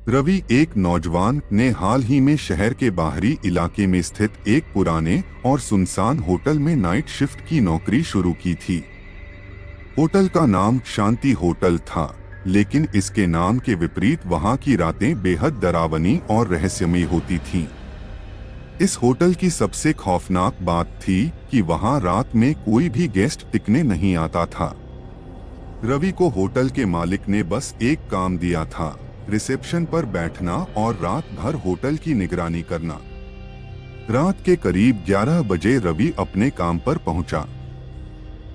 रवि एक नौजवान ने हाल ही में शहर के बाहरी इलाके में स्थित एक पुराने और सुनसान होटल में नाइट शिफ्ट की नौकरी शुरू की थी। होटल का नाम शांति होटल था, लेकिन इसके नाम के विपरीत वहां की रातें बेहद डरावनी और रहस्यमयी होती थीं। इस होटल की सबसे खौफनाक बात थी कि वहां रात में कोई भी गेस्ट टिकने नहीं आता था। रवि को होटल के मालिक ने बस एक काम दिया था, रिसेप्शन पर बैठना और रात भर होटल की निगरानी करना। रात के करीब 11 बजे रवि अपने काम पर पहुंचा।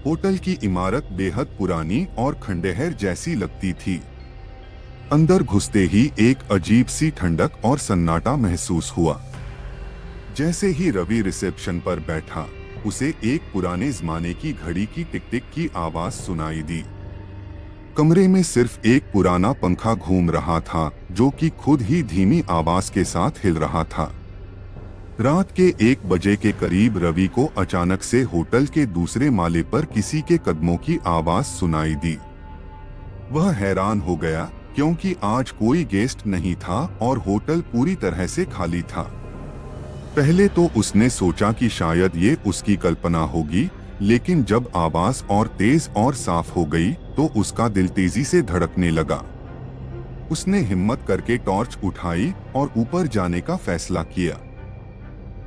होटल की इमारत बेहद पुरानी और खंडहर जैसी लगती थी। अंदर घुसते ही एक अजीब सी ठंडक और सन्नाटा महसूस हुआ। जैसे ही रवि रिसेप्शन पर बैठा, उसे एक पुराने जमाने की घड़ी की टिक टिक की आवाज सुनाई दी। कमरे में सिर्फ एक पुराना पंखा घूम रहा था, जो कि खुद ही धीमी आवाज के साथ हिल रहा था। रात के 1 बजे के करीब रवि को अचानक से होटल के दूसरे माले पर किसी के कदमों की आवाज सुनाई दी। वह हैरान हो गया, क्योंकि आज कोई गेस्ट नहीं था और होटल पूरी तरह से खाली था। पहले तो उसने सोचा कि शायद ये उसकी कल्पना होगी, लेकिन जब आवाज और तेज और साफ हो गई तो उसका दिल तेजी से धड़कने लगा। उसने हिम्मत करके टॉर्च उठाई और ऊपर जाने का फैसला किया।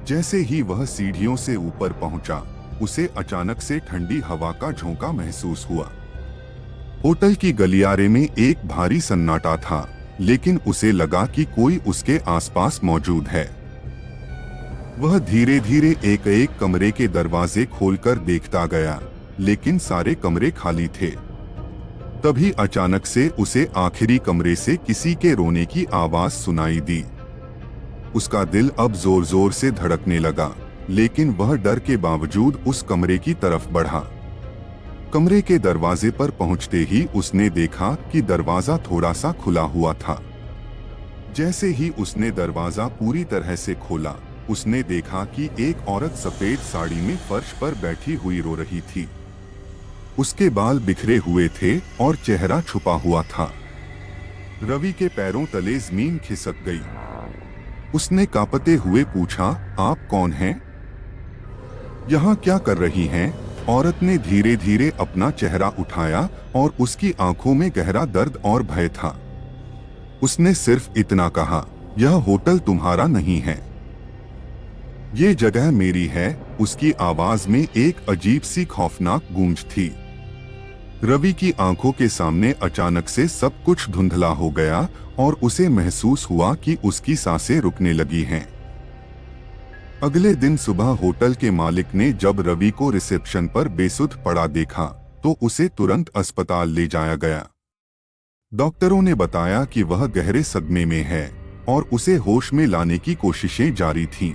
जैसे ही वह सीढ़ियों से ऊपर पहुंचा, उसे अचानक से ठंडी हवा का झोंका महसूस हुआ। होटल की गलियारे में एक भारी सन्नाटा था, लेकिन उसे लगा कि कोई उसके आसपास मौजूद है। वह धीरे धीरे एक एक कमरे के दरवाजे खोलकर देखता गया, लेकिन सारे कमरे खाली थे। तभी अचानक से उसे आखिरी कमरे से किसी के रोने की आवाज सुनाई दी। उसका दिल अब जोर जोर से धड़कने लगा, लेकिन वह डर के बावजूद उस कमरे की तरफ बढ़ा। कमरे के दरवाजे पर पहुंचते ही उसने देखा कि दरवाजा थोड़ा सा खुला हुआ था। जैसे ही उसने दरवाजा पूरी तरह से खोला, उसने देखा कि एक औरत सफेद साड़ी में फर्श पर बैठी हुई रो रही थी। उसके बाल बिखरे हुए थे और चेहरा छुपा हुआ था। रवि के पैरों तले जमीन खिसक गई। उसने कांपते हुए पूछा, आप कौन हैं? यहाँ क्या कर रही हैं? औरत ने धीरे धीरे अपना चेहरा उठाया और उसकी आंखों में गहरा दर्द और भय था। उसने सिर्फ इतना कहा, यह होटल तुम्हारा नहीं है, ये जगह मेरी है। उसकी आवाज में एक अजीब सी खौफनाक गूंज थी। रवि की आंखों के सामने अचानक से सब कुछ धुंधला हो गया और उसे महसूस हुआ कि उसकी सांसें रुकने लगी हैं। अगले दिन सुबह होटल के मालिक ने जब रवि को रिसेप्शन पर बेसुध पड़ा देखा, तो उसे तुरंत अस्पताल ले जाया गया। डॉक्टरों ने बताया कि वह गहरे सदमे में है और उसे होश में लाने की कोशिशें जारी थीं।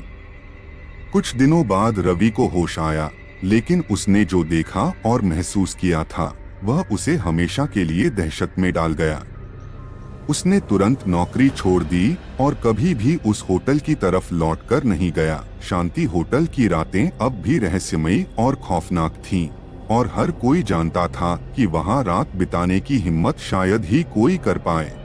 कुछ दिनों बाद रवि को होश आया, लेकिन उसने जो देखा और महसूस किया था, वह उसे हमेशा के लिए दहशत में डाल गया। उसने तुरंत नौकरी छोड़ दी और कभी भी उस होटल की तरफ लौटकर नहीं गया। शांति होटल की रातें अब भी रहस्यमयी और खौफनाक थीं, और हर कोई जानता था कि वहां रात बिताने की हिम्मत शायद ही कोई कर पाए।